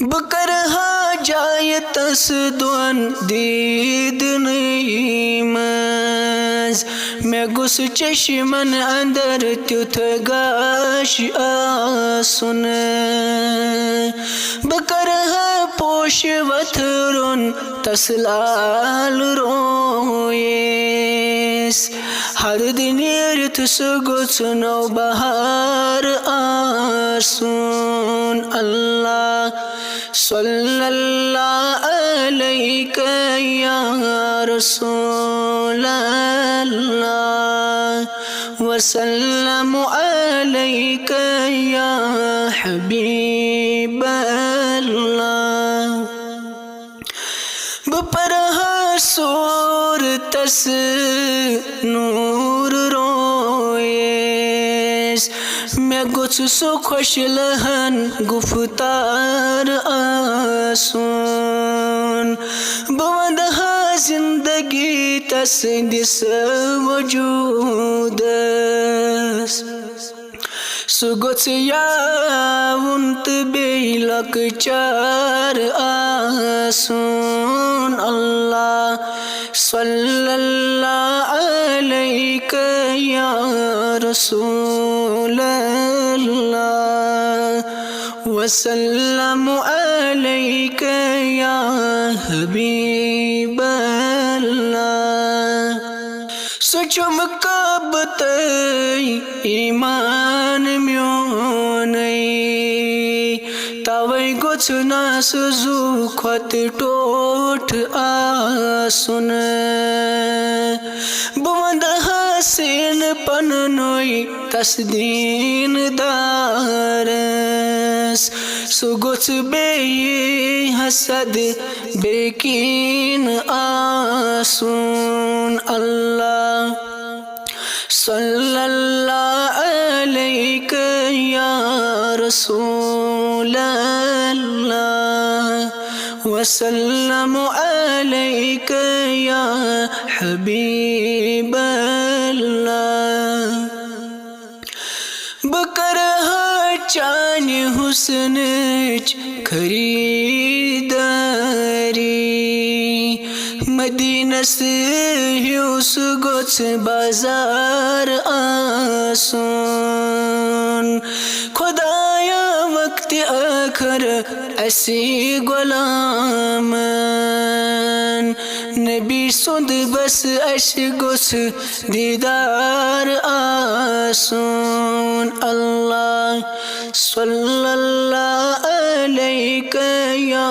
बकरहा जाय तस दोन दीदनई मज मे गुस चश्मन अंदर त्युथ गाश आसुन बकरहा पोश वथरुन तसलाल रोयेस हर दिन यर्थ सुगुच नौ बहार आसुन अल्लाह सल्लल्लाहु अलैहि या रसूल अल्लाह वसल्लम अलैहि या हबीब अल्लाह बपरहा सूर तस नूर रोयेस मैं गुछ सो खुश लहन गुफ्तार आसुन बवंदहा जिंदगी तस दिस वजूदस सुगुच यावुंत बेलक चार आसुन अल्लाह सल्लल्लाहु अलैहि या रसूल अल्लाह वसल्लम अलैहि या हबीब अल्लाह सुचुम कबत ईमान म्योनई तवै गुछ नास जू खत टोठ आसुन बुवंद हसीन पननोई तस्दीन दारस सुगुछ बे हसद बेकीन आसुन अल्लाह सल्लल्लाहु अलैहि या रसूल अल्लाह वसल्लम अलैहि या हबीब अल्लाह बकरहा चानि हुस्नच खरीदारी मदीनस ह्यूस गोछ बाजार आसुन खुदाया वक्त आखर ऐसी गुलामन नबी सुद बस अश गुछ दीदार आसुन अल्लाह सल्लल्लाहु अलैहि या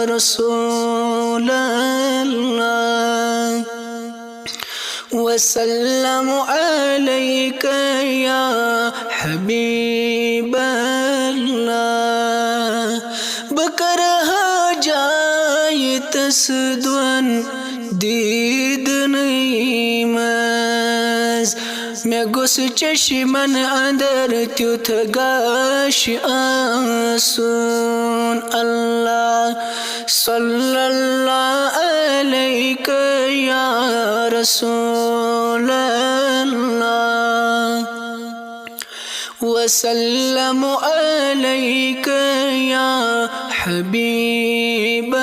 रसूल अल्लाह वसल्लम अलैहि या हबीब अल्लाह बकरहा जाय तसदवन दीद नईमज मैं गुस चश्मन अंदर त्युथ गाश आसुन अल्लाह सल्लल्लाहु अलैहि या रसूल अल्लाह वसल्लम अलैहि या हबीब